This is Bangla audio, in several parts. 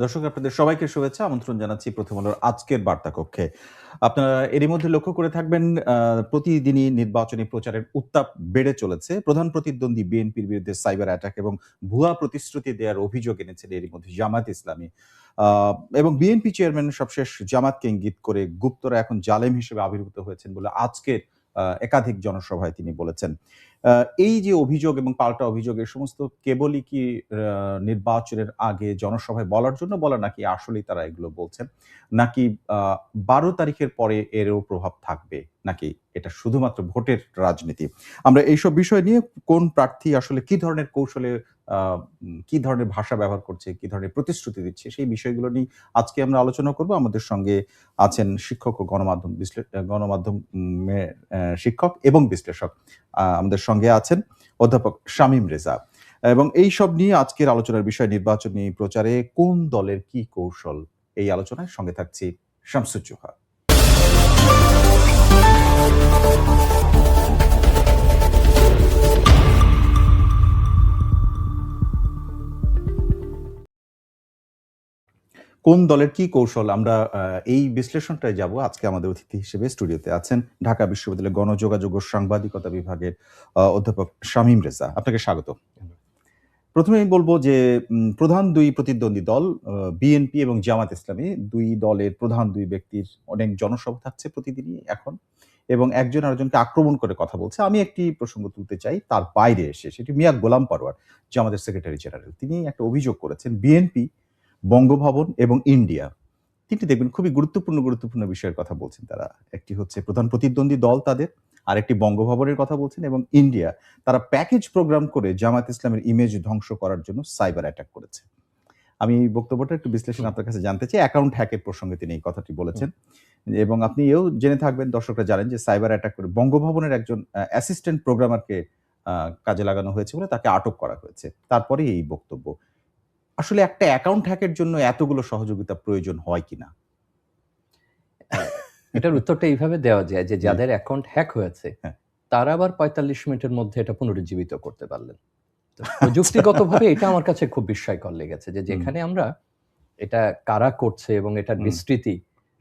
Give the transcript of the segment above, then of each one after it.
দর্শক আপনাদের সবাইকে শুভেচ্ছা আমন্ত্রণ জানাচ্ছি প্রথম আলোর আজকের বার্তা কক্ষে। আপনারা এরই মধ্যে লক্ষ্য করে থাকবেন প্রতিদিনই নির্বাচনী প্রচারের উত্তাপ বেড়ে চলেছে। প্রধান প্রতিদ্বন্দ্বী বিএনপির বিরুদ্ধে সাইবার অ্যাটাক এবং ভুয়া প্রতিশ্রুতি দেওয়ার অভিযোগ এনেছেন এরই মধ্যে জামায়াত ইসলামী। আ এবং বিএনপি চেয়ারম্যান সবশেষ জামাতকে ইঙ্গিত করে গুপ্তরা এখন জালেম হিসেবে আবির্ভূত হয়েছেন বলে আজকের একাধিক জনসভায় তিনি বলেছেন। আ এই যে অভিযোগ এবং পাল্টা অভিযোগ এ সমস্ত কেবলই কি নির্বাচনের আগে জনসভায় বলার জন্য বলা নাকি আসলেই তারা এগুলো বলছেন? নাকি আ ১২ তারিখের পরে এরও প্রভাব থাকবে? নাকি এটা শুধুমাত্র ভোটের রাজনীতি? আমরা এইসব বিষয় নিয়ে কোন প্রার্থী আসলে কি ধরনের কৌশলে আ কি ধরনের ভাষা ব্যবহার করছে, কি ধরনের প্রতিশ্রুতি দিচ্ছে সেই বিষয়গুলো নিয়ে আজকে আমরা আলোচনা করব। আমাদের সঙ্গে আছেন শিক্ষক ও গণমাধ্যম শিক্ষক এবং বিশ্লেষক। আমাদের সঙ্গে আছেন অধ্যাপক শামীম রেজা। এবং এইসব নিয়ে আজকের আলোচনার বিষয় নির্বাচনী প্রচারে কোন দলের কি কৌশল? এই আলোচনায় সঙ্গে থাকছি শামসুজ্জোহা। কোন দলের কি কৌশল? আমরা এই বিশ্লেষণটায় যাব। আজকে আমাদের অতিথি হিসেবে স্টুডিওতে আছেন ঢাকা বিশ্ববিদ্যালয়ের গণযোগাযোগ ও সাংবাদিকতা বিভাগের অধ্যাপক শামীম রেজা। আপনাকে স্বাগত। প্রথমেই বলব যে প্রধান ২ প্রতিদ্বন্দ্বী দল বিএনপি এবং জামায়াত ইসলামী ২ দলের প্রধান ২ ব্যক্তির অনেক জনসভা থাকছে প্রতিদিনই এখন এবং একজন আরেকজনকে আক্রমণ করে কথা বলছে। আমি একটি প্রসঙ্গ তুলতে চাই তার বাইরে এসে সেটি মিয়া গোলাম পরোয়ার জামাতের সেক্রেটারি জেনারেল। তিনি একটা অভিযোগ করেছেন বিএনপি, বঙ্গভবন এবং ইন্ডিয়া ৩ টি দেখবেন খুবই গুরুত্বপূর্ণ বিষয়ের কথা বলছেন তারা। একটি হচ্ছে প্রধান প্রতিদ্বন্দ্বী দল তাদের, আরেকটি বঙ্গভবনের কথা বলছেন এবং ইন্ডিয়া তারা প্যাকেজ প্রোগ্রাম করে জামায়াত ইসলামের ইমেজ ধ্বংস করার জন্য সাইবার অ্যাটাক করেছে। আমি এই বক্তব্যটা একটু বিশ্লেষণ আপনার কাছে জানতে চাই। অ্যাকাউন্ট হ্যাকের প্রসঙ্গে তিনি এই কথাটি বলেছেন। এবং আপনি এও জেনে থাকবেন দর্শকরা জানেন যে সাইবার অ্যাটাক করে বঙ্গভবনের একজন অ্যাসিস্ট্যান্ট প্রোগ্রামারকে আ কাজে লাগানো হয়েছে বলে তাকে আটক করা হয়েছে। তারপরেই এই বক্তব্য। আসলে একটা অ্যাকাউন্ট হ্যাকের জন্য এতগুলো সহযোগিতা প্রয়োজন হয় কিনা? এটার উত্তরটা এইভাবে দেওয়া যায় যে জি। যাদের অ্যাকাউন্ট হ্যাক হয়েছে হ্যাঁ। তারা আবার ৪৫ মিনিটের মধ্যে এটা পুনরুজ্জীবিত করতে পারলেন। তো প্রযুক্তিগতভাবে এটা আমার কাছে খুব বিস্ময়কর লেগেছে যে যেখানে আমরা এটা কারা করছে এবং এটার বিস্তৃতি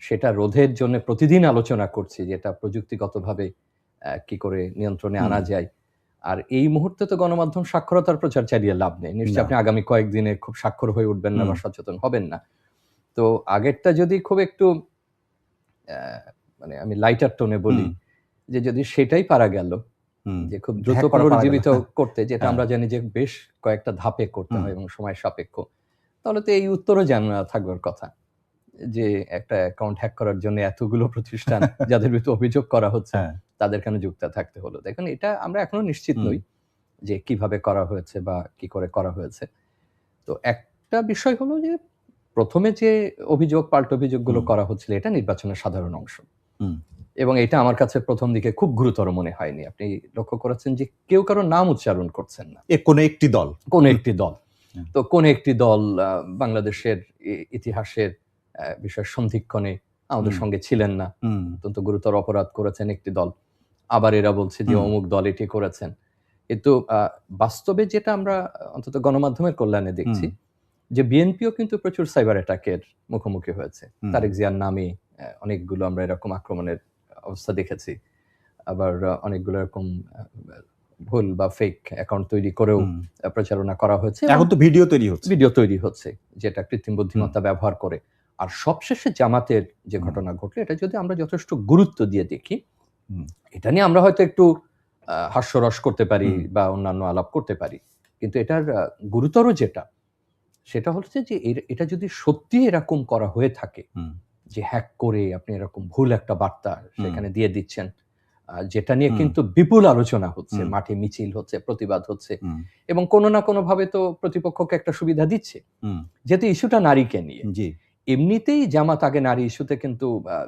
সেটা রোধের জন্য প্রতিদিন আলোচনা করছি যে এটা প্রযুক্তিগতভাবে কি করে নিয়ন্ত্রণে আনা যায়। আর এই মুহূর্তে তো গণমাধ্যম সাক্ষরতার প্রচার চালিয়ে লাভ নেই। নিশ্চয়ই আপনি আগামী কয়েকদিনে খুব সাক্ষর হয়ে উঠবেন না বা সচেতন হবেন না। তো আগেরটা যদি খুব একটু মানে আমি লাইটার টোনে বলি যে যদি সেটাই পারা গেল যে খুব দ্রুত পুনরুজ্জীবিত করতে যেটা আমরা জানি যে বেশ কয়েকটা ধাপে করতে হয় এবং সময় সাপেক্ষ, তাহলে তো এই উত্তরও জানা থাকবার কথা যে একটা অ্যাকাউন্ট হ্যাক করার জন্য এতগুলো প্রতিষ্ঠান যাদের বিরুদ্ধে অভিযোগ করা হচ্ছে তাদের কেন যুক্ত থাকতে হলো। দেখুন এটা আমরা এখনো নিশ্চিত নই যে কিভাবে করা হয়েছে বা কি করে করা হয়েছে। তো একটা বিষয় হলো যে প্রথমে যে পাল্টা অভিযোগগুলো করা হচ্ছিল এটা নির্বাচনের সাধারণ অংশ। এবং এটা আমার কাছে প্রথম দিকে খুব গুরুতর মনে হয়নি। আপনি লক্ষ্য করেছেন যে কেউ কারো নাম উচ্চারণ করছেন না। কোনো একটি দল। কোনো একটি দল। তো কোন একটি দল বাংলাদেশের ইতিহাসের বিষয় সন্ধিক্ষণে আমাদের সঙ্গে ছিলেন না। অত্যন্ত গুরুতর অপরাধ করেছেন একটি দল। আবার এরা বলছে যে অমুক দল এটি করেছেন। কিন্তু বাস্তবে যেটা আমরা অন্তত গণমাধ্যমের কল্যাণে দেখছি যে বিএনপিও কিন্তু প্রচুর সাইবার অ্যাটাকের মুখোমুখি হয়েছে। তারেক জিয়ার নামে অনেকগুলো আমরা এরকম আক্রমণের অবস্থা দেখেছি। আবার অনেকগুলো এরকম ভুল বা ফেক অ্যাকাউন্ট তৈরি করেও প্রচারণা করা হয়েছে। এখন তো ভিডিও তৈরি হচ্ছে যেটা কৃত্রিম বুদ্ধিমত্তা ব্যবহার করে। আর সবশেষে জামাতের যে ঘটনা ঘটলো এটা যদি আমরা যথেষ্ট গুরুত্ব দিয়ে দেখি, এটা নিয়ে আমরা হয়তো একটু হাস্যরস করতে পারি বা অন্যান্য আলাপ করতে পারি। কিন্তু এটার গুরুতর যেটা সেটা হচ্ছে যে এটা যদি সত্যি এরকম করা হয়ে থাকে যে হ্যাক করে আপনি এরকম ভুল একটা বার্তা সেখানে দিয়ে দিচ্ছেন, যেটা নিয়ে কিন্তু বিপুল আলোচনা হচ্ছে, মাঠে মিছিল হচ্ছে, প্রতিবাদ হচ্ছে এবং কোনো না কোনো ভাবে তো প্রতিপক্ষকে একটা সুবিধা দিচ্ছে যেহেতু ইস্যুটা নারীকে নিয়ে। এমনিতেই জামাত আগে নারী ইস্যুতে কিন্তু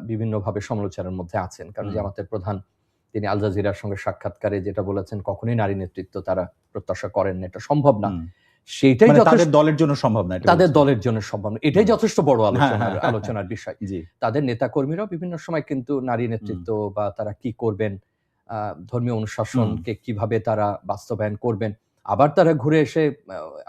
বিভিন্নভাবে সমালোচনার মধ্যে আছেন, কারণ জামাতের প্রধান তিনি আল জাজিরার সঙ্গে সাক্ষাৎকারে যেটা বলেছেন কখনোই নারী নেতৃত্ব তারা প্রত্যাশা করেন না, এটা সম্ভব না। সেইটাই তাদের দলের জন্য সম্ভব না, তাদের দলের জন্য সম্ভব না, এটাই যথেষ্ট বড় আলোচনার বিষয়। তাদের নেতা কর্মীরাও বিভিন্ন সময় কিন্তু নারী নেতৃত্ব বা তারা কি করবেন, ধর্মীয় অনুশাসনকে কিভাবে তারা বাস্তবায়ন করবেন, আবার তারা ঘুরে এসে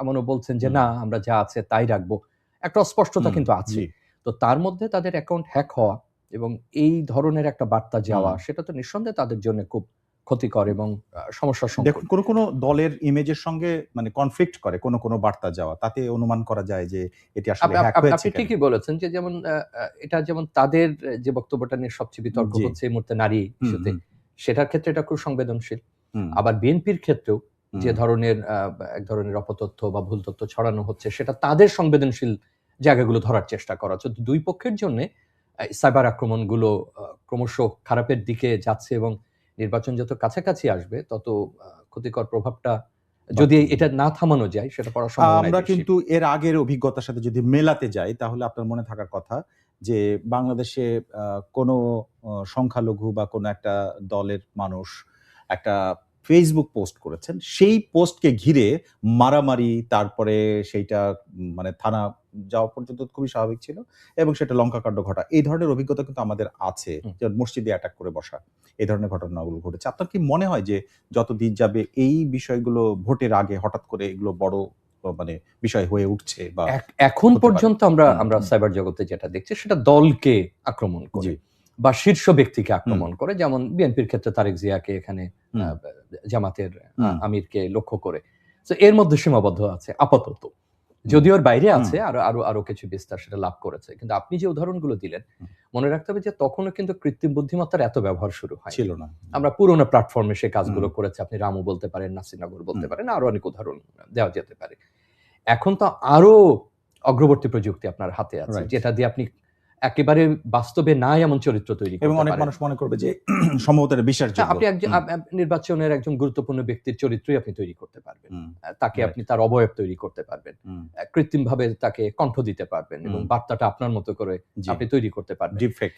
এমনও বলছেন যে না আমরা যা আছে তাই রাখবো। একটা অস্পষ্টতা হুম, কিন্তু আছে। জি। তো তার মধ্যে তাদের অ্যাকাউন্ট হ্যাক হওয়া এবং এই ধরনের একটা বার্তা যাওয়া হুম। সেটা তো নিঃসন্দেহে তাদের জন্য খুব ক্ষতিকর এবং সমস্যার সংকুল। দেখুন কোন দলের ইমেজের সঙ্গে মানে কনফ্লিক্ট করে কোন বার্তা যাওয়া। তাতে অনুমান করা যায় যে এটি আসলে হ্যাক হয়েছে আপনি কেন? ঠিকই বলেছেন যে যেমন এটা যেমন তাদের যে বক্তব্যটা নিয়ে সবচেয়ে বিতর্ক জি। হচ্ছে এই মুহূর্তে নারী হুম, ইস্যুতে, হুম, সেটার ক্ষেত্রে এটা খুব সংবেদনশীল। হুম, আবার বিএনপির ক্ষেত্রেও যে হুম, ধরনের এক ধরনের অপতথ্য বা ভুল তথ্য ছড়ানো হচ্ছে সেটা তাদের সংবেদনশীল জায়গাগুলো ধরার চেষ্টা করা হচ্ছে। তো ২ পক্ষের জন্যে সাইবার আক্রমণগুলো ক্রমশ খারাপের দিকে যাচ্ছে এবং নির্বাচন যত কাছাকাছি আসবে তত ক্ষতিকর প্রভাবটা যদি বাড়তে এটা থাকবে। না থামানো যায় সেটা পড়ার সম্ভাবনাই আমরা বেশি। কিন্তু এর আগের অভিজ্ঞতার সাথে যদি মেলাতে যাই তাহলে আপনার মনে থাকার কথা যে বাংলাদেশে কোনো সংখ্যালঘু বা কোনো একটা দলের মানুষ একটা ফেসবুক পোস্ট করেছেন। সেই পোস্টকে ঘিরে মারামারি তারপরে সেইটা মানে থানা যাওয়া পর্যন্ত খুবই স্বাভাবিক ছিল এবং সেটা লঙ্কাকাণ্ড ঘটা। এই ধরনের অভিজ্ঞতা কিন্তু আমাদের আছে। হুম। যেমন মসজিদে অ্যাটাক করে বসা। এই ধরনের ঘটনাগুলো ঘটেছে। আপনার কি মনে হয় যে যত দিন যাবে এই বিষয়গুলো ভোটের আগে হঠাৎ করে এগুলো বড় মানে বিষয় হয়ে উঠছে বা এখন হতে পারে? পর্যন্ত আমরা হুম, আমরা হুম। সাইবার জগতে যেটা দেখছি সেটা দলকে আক্রমণ করে জি। বা শীর্ষ ব্যক্তিকে হুম, আক্রমণ করে। যেমন বিএনপির ক্ষেত্রে তারেক জিয়াকে এখানে হুম, আ জামাতের হুম, আমিরকে লক্ষ্য করে। সো এর মধ্যে সীমাবদ্ধ আছে আপাতত। হুম, যদিও এর বাইরে হুম, আছে আরো কিছু বিস্তার সেটা লাভ করেছে। কিন্তু আপনি যে উদাহরণগুলো দিলেন, হুম। মনে রাখতে হবে যে তখনও কিন্তু কৃত্রিম বুদ্ধিমত্তার এত ব্যবহার শুরু হয়নি। ছিল না। আমরা পুরোনো প্ল্যাটফর্মে সে হুম, কাজগুলো করেছি। আপনি রামু বলতে পারেন, নাসিরনগর বলতে হুম, পারেন, আরো অনেক উদাহরণ দেওয়া যেতে পারে। এখন তো আরো অগ্রবর্তী প্রযুক্তি আপনার হাতে আছে। রাইট। যেটা দিয়ে আপনি একেবারে বাস্তবে নাই এমন চরিত্র তৈরি এবং করতে অনেক পারেন। মানুষ মনে করবে যে সম্ভবত এটা হ্যাঁ, বিশ্বাসযোগ্য। আপনি একজন হুম, নির্বাচনের একজন গুরুত্বপূর্ণ ব্যক্তির চরিত্রই আপনি তৈরি করতে পারবেন। হুম, তাকে রাইট। আপনি তার অবয়ব তৈরি করতে পারবেন। হুম, কৃত্রিমভাবে তাকে কণ্ঠ দিতে পারবেন এবং হুম, বার্তাটা আপনার মতো করে জি। আপনি তৈরি করতে পারবেন। Deep fake.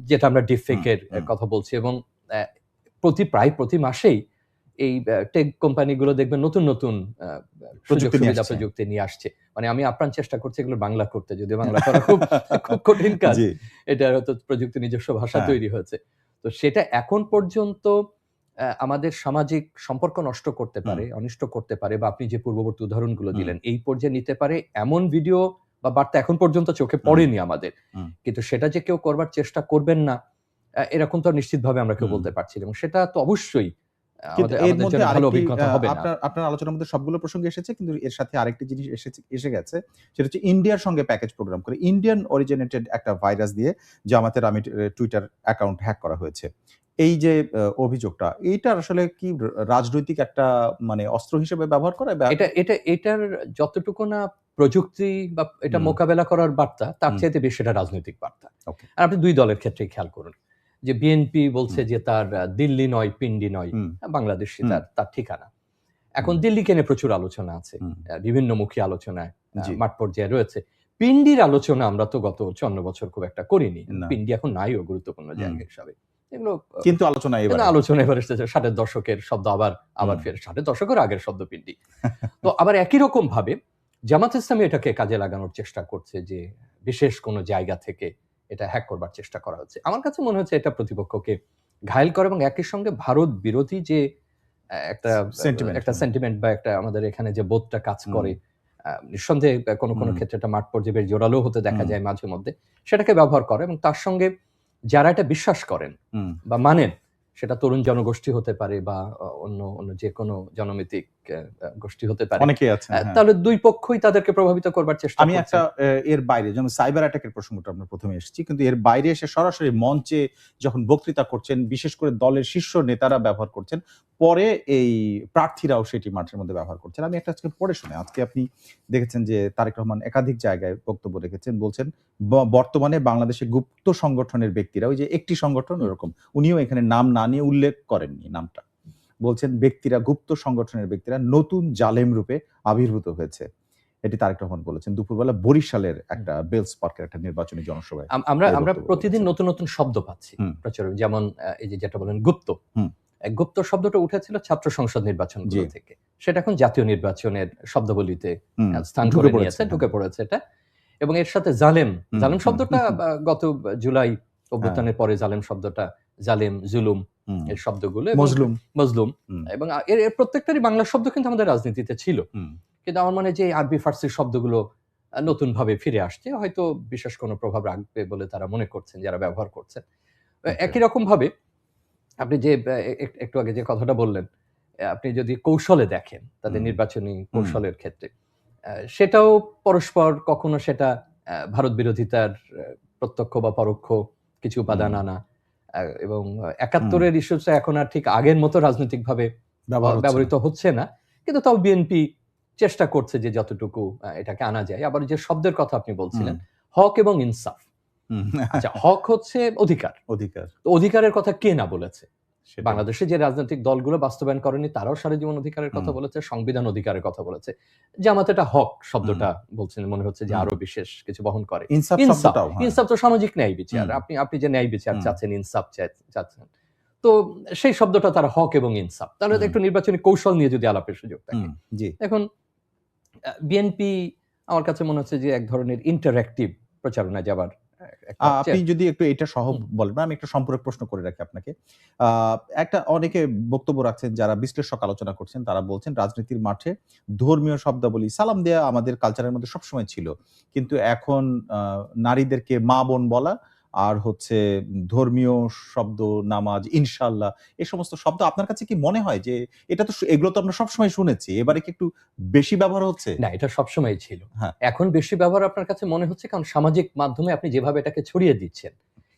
যেটা আমরা ডিপফেক হুম, এর হুম। কথা বলছি এবং অ্যা প্রায় প্রতি মাসেই এই টেক কোম্পানিগুলো দেখবেন নতুন আ সুযোগ প্রযুক্তি নিয়ে সুবিধা আসছে। প্রযুক্তি নিয়ে আসছে। মানে আমি আপ্রাণ চেষ্টা করছি এগুলো বাংলা করতে। যদিও বাংলা করা খুব কঠিন কাজ। জি। এটা হয়তো প্রযুক্তির নিজস্ব ভাষা হ্যাঁ, তৈরি হয়েছে। তো সেটা এখন পর্যন্ত আমাদের সামাজিক সম্পর্ক নষ্ট করতে হুম, পারে, অনিষ্ট করতে পারে বা আপনি যে পূর্ববর্তী উদাহরণগুলো হুম, দিলেন, এই পর্যায়ে নিতে পারে এমন ভিডিও বা বার্তা এখন পর্যন্ত চোখে হুম, পড়েনি আমাদের। হুম, কিন্তু সেটা যে কেউ করবার চেষ্টা করবেন না, এরকম তো নিশ্চিতভাবে আমরা কেউ হুম। বলতে পারছি না এবং সেটা তো অবশ্যই কিন্তু এর আমাদের মধ্যে জন্য ভালো আরেকটি অভিজ্ঞতা হবে না। আপনার আলোচনার মধ্যে সবগুলো প্রসঙ্গ এসেছে কিন্তু এর সাথে আরেকটি জিনিস এসে গেছে। সেটা হচ্ছে ইন্ডিয়ার সঙ্গে প্যাকেজ প্রোগ্রাম করে ইন্ডিয়ান অরিজিনেটেড একটা ভাইরাস দিয়ে জামাতের টুইটার অ্যাকাউন্ট হ্যাক করা হয়েছে। এই যে অভিযোগটা এইটার আসলে কি রাজনৈতিক একটা মানে অস্ত্র হিসেবে ব্যবহার করে এটার যতটুকু না প্রযুক্তি বা এটা হুম, মোকাবেলা করার বার্তা, তার হুম, চাইতে বেশি এটা রাজনৈতিক বার্তা। ওকে। আর আপনি ২ দলের ক্ষেত্রেই খেয়াল করুন। যে বিএনপি বলছে হুম, যে তার দিল্লি নয়, পিন্ডি নয়, হুম, বাংলাদেশই হুম, তার ঠিকানা। এখন হুম, দিল্লিকে নিয়ে প্রচুর আলোচনা আছে। হুম, বিভিন্নমুখী আলোচনায় জি, মাঠ পর্যায়ে রয়েছে। পিন্ডির আলোচনা আমরা তো গত ৫৪ বছর খুব একটা করিনি। না, পিন্ডি এখন নাইও গুরুত্বপূর্ণ হুম। জায়গা হিসাবে। এগুলো কিন্তু আলোচনা কিন্তু এবারে। আলোচনা এবার এসেছে ৬০ এর দশকের শব্দ আবার হুম, ফের ৬০ এর দশকেরও আগের শব্দ পিন্ডি। তো আবার একই রকম ভাবে জামাত ইসলামী এটাকে কাজে লাগানোর চেষ্টা করছে যে বিশেষ কোন জায়গা থেকে এটা হ্যাক করবার চেষ্টা করা হচ্ছে। আমার কাছে মনে হচ্ছে এটা প্রতিপক্ষকে ঘায়েল করে এবং একই সঙ্গে ভারত বিরোধী যে একটা সেন্টিমেন্ট। একটা সেন্টিমেন্ট বা একটা আমাদের এখানে যে বোধটা কাজ হুম, করে নিঃসন্দেহে কোনো হুম, ক্ষেত্রে এটা মাঠ পর্যায়ে বেশ জোরালো হতে দেখা হুম, যায় মাঝে মধ্যে। সেটাকে ব্যবহার করে এবং তার সঙ্গে যারা এটা বিশ্বাস করেন হুম। বা মানেন সেটা তরুণ জনগোষ্ঠী হতে পারে বা অন্য যেকোনো জনমিতিক গোষ্ঠী হতে পারে। অনেকেই আছেন, হ্যাঁ। তাহলে ২ পক্ষই তাদেরকে প্রভাবিত করবার চেষ্টা আমি করছে। একটা এর বাইরে যেমন সাইবার অ্যাটাক এর প্রসঙ্গটা আমরা ১ম এ এসেছি। কিন্তু এর বাইরে এসে সরাসরি মঞ্চে যখন বক্তৃতা করছেন, বিশেষ করে দলের শীর্ষ নেতারা ব্যবহার করছেন। পরে এই প্রার্থীরাও সেটি মাঠের মধ্যে ব্যবহার করছেন। আমি একটা আজকে পড়ে শোনাই। আজকে আপনি দেখেছেন যে তারেক রহমান একাধিক জায়গায় বক্তব্য রেখেছেন। বলছেন বর্তমানে বাংলাদেশে গুপ্ত সংগঠনের ব্যক্তিরা ওই যে একটি সংগঠন হুম, ওরকম। উনিও এখানে নাম না নিয়ে উল্লেখ করেননি নামটা। বলছেন ব্যক্তিরা গুপ্ত সংগঠনের ব্যক্তিরা নতুন জালেম রূপে আবির্ভূত হয়েছে। এটি তারেক রহমান বলেছেন। দুপুরবেলা বরিশালের হুম। একটা বেলস পার্কের একটা নির্বাচনী জনসভায় আমরা এই আমরা বক্তব্য প্রতিদিন বলেছেন। নতুন শব্দ পাচ্ছি হুম, প্রচুর। যেমন এই যে যেটা বললেন গুপ্ত। হুম, গুপ্ত শব্দটা উঠেছিল ছাত্র সংসদ জি, নির্বাচনগুলো থেকে। সেটা এখন জাতীয় নির্বাচনের শব্দাবলীতে হুম, স্থান করে ঢুকে পড়েছে। নিয়েছে, হ্যাঁ, ঢুকে পড়েছে এটা। এবং এর সাথে জালেম, হুম, জালেম হুম, শব্দটা গত জুলাই হ্যাঁ, অভ্যুত্থানের পরে জালেম শব্দটা জালেম, জুলুম হুম, এর শব্দগুলো এবং মজলুম। মজলুম হুম, এবং এর প্রত্যেকটারই বাংলা শব্দ কিন্তু আমাদের রাজনীতিতে ছিল। হুম, কিন্তু আমার মনে হয় যে এই আরবি ফার্সি শব্দগুলো নতুন ভাবে ফিরে আসছে, হয়তো বিশেষ কোনো প্রভাব রাখবে বলে তারা মনে করছেন যারা ব্যবহার করছেন। একই রকম ভাবে আপনি যে একটু আগে যে কথাটা বললেন, আপনি যদি কৌশলে দেখেন তাদের হুম। নির্বাচনী কৌশলের ক্ষেত্রে, সেটাও পরস্পর কখনো সেটা ভারত বিরোধিতার প্রত্যক্ষ বা পরোক্ষ কিছু উপাদান আনা, এবং ৭১ ইস্যুটা এখন আর ঠিক আগের মতো রাজনৈতিকভাবে ব্যবহৃত হচ্ছে না। কিন্তু তাও বিএনপি চেষ্টা করছে যে যতটুকু এটাকে আনা যায়। আবার যে শব্দের কথা আপনি বলছিলেন, হক এবং ইনসাফ। আচ্ছা, হক হচ্ছে অধিকার। অধিকার। তো অধিকারের কথা কে না বলেছে? সেটাই। বাংলাদেশে যে রাজনৈতিক দলগুলো বাস্তবায়ন করেনি তারাও সারা জীবন অধিকারের কথা বলেছে, সংবিধান অধিকারের কথা বলেছে। জামাত এটা হক শব্দটা বলছেন মনে হচ্ছে যে আরো বিশেষ কিছু বহন করে। ইনসাফ ইনসাফ, শব্দটাও, হ্যাঁ। ইনসাফ তো সামাজিক ন্যায় বিচার। হুম। আপনি যে ন্যায় বিচার চাচ্ছেন, ইনসাফ চাচ্ছেন। তো সেই শব্দটা তারা হক এবং ইনসাফ। তাহলে একটু নির্বাচনী কৌশল নিয়ে যদি আলাপের সুযোগ থাকে। জি। এখন বিএনপি আমার কাছে মনে হচ্ছে যে এক ধরনের ইন্টারঅ্যাক্টিভ প্রচারণায় যাবার আপনি যদি একটু এটা সহ বলেন, আমি একটা সম্পূরক প্রশ্ন করে রাখি আপনাকে। আ একটা অনেকে বক্তব্য রাখছেন যারা বিশ্লেষক আলোচনা করছেন, তারা বলছেন রাজনীতির মাঠে ধর্মীয় শব্দাবলী সালাম দেয়া আমাদের কালচারের মধ্যে সবসময় ছিল। কিন্তু এখন নারীদেরকে মা-বোন বলা আর হচ্ছে ধর্মীয় শব্দ, নামাজ, ইনশাআল্লাহ এই সমস্ত শব্দ আপনার কাছে কি মনে হয় যে এটা তো এগুলো তো আমরা সবসময় শুনেছি। এবারে কি একটু বেশি ব্যবহার হচ্ছে? না, এটা সবসময়ই ছিল। হ্যাঁ। এখন বেশি ব্যবহার আপনার কাছে মনে হচ্ছে কারণ সামাজিক মাধ্যমে আপনি যেভাবে এটাকে ছড়িয়ে দিচ্ছেন,